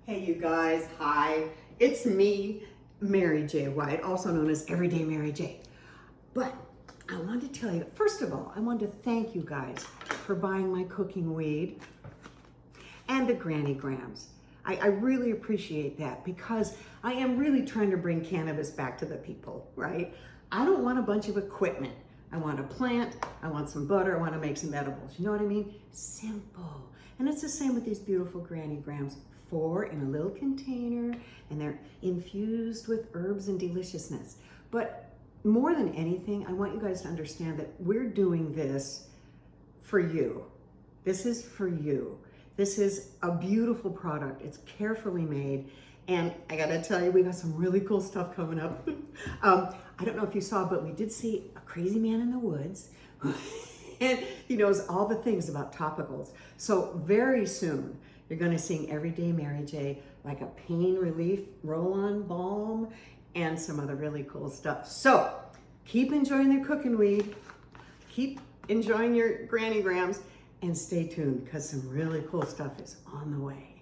Hey you guys, hi. It's me, Mary J. White, also known as Everyday Mary J. But I wanted to tell you, first of all, I wanted to thank you guys for buying my cooking weed and the Granny Grams. I really appreciate that because I am really trying to bring cannabis back to the people, right? I don't want a bunch of equipment. I want a plant, I want some butter, I want to make some edibles. You know what I mean? Simple. And it's the same with these beautiful Granny Grams. 4 in a little container, and they're infused with herbs and deliciousness. But more than anything, I want you guys to understand that we're doing this for you. This is for you. This is a beautiful product. It's carefully made. And I gotta tell you, we got some really cool stuff coming up. I don't know if you saw, but we did see a crazy man in the woods. And he knows all the things about topicals. So very soon, you're gonna sing Everyday Mary J, like a pain relief roll-on balm and some other really cool stuff. So keep enjoying your cooking weed, keep enjoying your Granny Grams, and stay tuned because some really cool stuff is on the way.